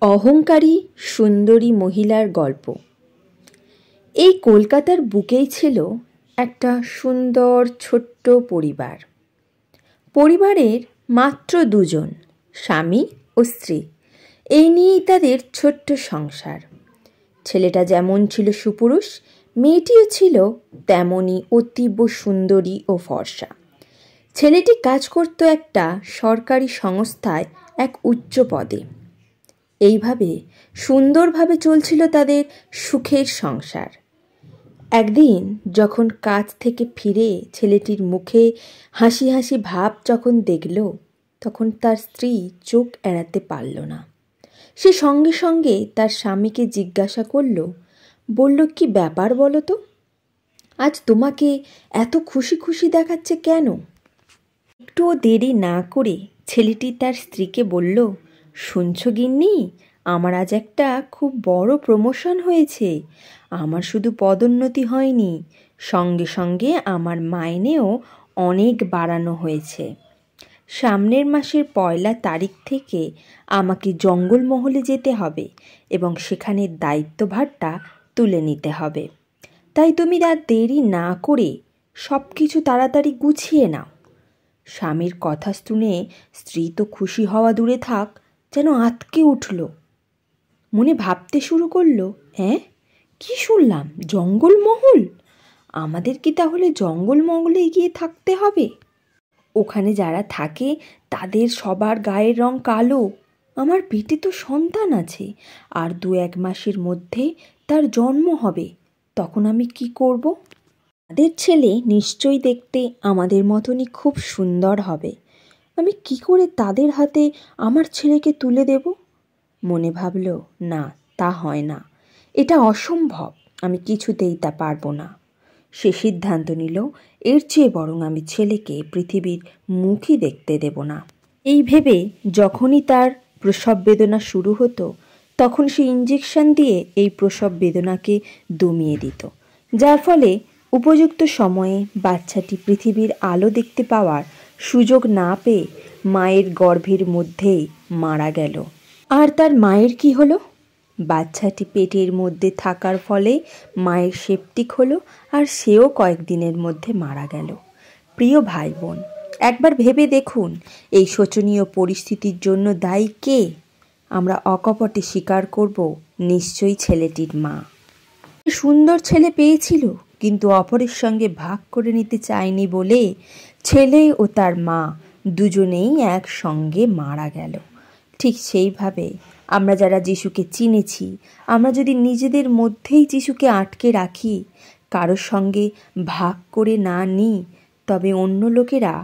অহংকারী সুন্দরী মহিলার গল্প। এই কলকাতার বুকেই ছিল একটা সুন্দর ছোট্ট পরিবার। পরিবারের মাত্র দুজন, স্বামী ও স্ত্রী। এই নিয়েই তাদের ছোট্ট সংসার। ছেলেটা যেমন ছিল সুপুরুষ, মেয়েটিও ছিল তেমনই অতীব সুন্দরী ও ফর্সা। ছেলেটি কাজ করত একটা সরকারি সংস্থায় এক উচ্চ পদে। এইভাবে সুন্দরভাবে চলছিল তাদের সুখের সংসার। একদিন যখন কাজ থেকে ফিরে ছেলেটির মুখে হাসি হাসি ভাব যখন দেখল, তখন তার স্ত্রী চোখ এড়াতে পারল না। সে সঙ্গে সঙ্গে তার স্বামীকে জিজ্ঞাসা বলল, কি ব্যাপার বলো তো, আজ তোমাকে এত খুশি খুশি দেখাচ্ছে কেন? একটুও দেরি না করে ছেলেটি তার স্ত্রীকে বলল, শুনছ গিন্নি, আমার আজ একটা খুব বড় প্রমোশন হয়েছে। আমার শুধু পদোন্নতি হয়নি, সঙ্গে সঙ্গে আমার মাইনেও অনেক বাড়ানো হয়েছে। সামনের মাসের 1 তারিখ থেকে আমাকে জঙ্গলমহলে যেতে হবে এবং সেখানের দায়িত্বভারটা তুলে নিতে হবে। তাই তুমি আর দেরি না করে সব কিছু তাড়াতাড়ি গুছিয়ে নাও। স্বামীর কথা শুনে স্ত্রী তো খুশি হওয়া দূরে থাক, যেন আঁতকে উঠল। মনে ভাবতে শুরু করলো, কি শুনলাম, জঙ্গলমহল? আমাদের কি তাহলে জঙ্গলমহলে গিয়ে থাকতে হবে? ওখানে যারা থাকে তাদের সবার গায়ের রং কালো। আমার পেটে তো সন্তান আছে, আর 2-1 মাসের মধ্যে তার জন্ম হবে। তখন আমি কি করব? তাদের ছেলে নিশ্চয়ই দেখতে আমাদের মতনই খুব সুন্দর হবে। আমি কি করে তাদের হাতে আমার ছেলেকে তুলে দেব? মনে ভাবল, না, তা হয় না, এটা অসম্ভব, আমি কিছুতেই তা পারবো না। সে সিদ্ধান্ত নিল, এর চেয়ে বরং আমি ছেলেকে পৃথিবীর মুখই দেখতে দেব না। এই ভেবে যখনই তার প্রসব বেদনা শুরু হতো, তখন সে ইঞ্জেকশন দিয়ে এই প্রসব বেদনাকে দমিয়ে দিত, যার ফলে উপযুক্ত সময়ে বাচ্চাটি পৃথিবীর আলো দেখতে পাওয়ার সুযোগ না পেয়ে মায়ের গর্ভের মধ্যেই মারা গেল। আর তার মায়ের কি হলো? বাচ্চাটি পেটের মধ্যে থাকার ফলে মায়ের সেপটিক হলো, আর সেও কয়েকদিনের মধ্যে মারা গেল। প্রিয় ভাই বোন, একবার ভেবে দেখুন, এই শোচনীয় পরিস্থিতির জন্য দায়ী কে? আমরা অকপটে স্বীকার করব, নিশ্চয়ই ছেলেটির মা। সুন্দর ছেলে পেয়েছিল, কিন্তু অপরের সঙ্গে ভাগ করে নিতে চায়নি বলে ছেলে ও তার মা দুজনেই একসঙ্গে মারা গেল। ঠিক সেইভাবে আমরা যারা যিশুকে চিনেছি, আমরা যদি নিজেদের মধ্যেই যিশুকে আটকে রাখি, কারোর সঙ্গে ভাগ করে না নিই, তবে অন্য লোকেরা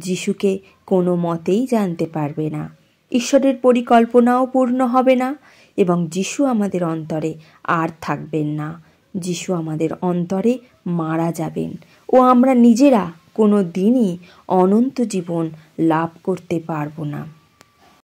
যিশুকে কোনো মতেই জানতে পারবে না। ঈশ্বরের পরিকল্পনাও পূর্ণ হবে না এবং যিশু আমাদের অন্তরে আর থাকবেন না। যিশু আমাদের অন্তরে মারা যাবেন ও আমরা নিজেরা কোনো দিনই অনন্ত জীবন লাভ করতে পারবো না।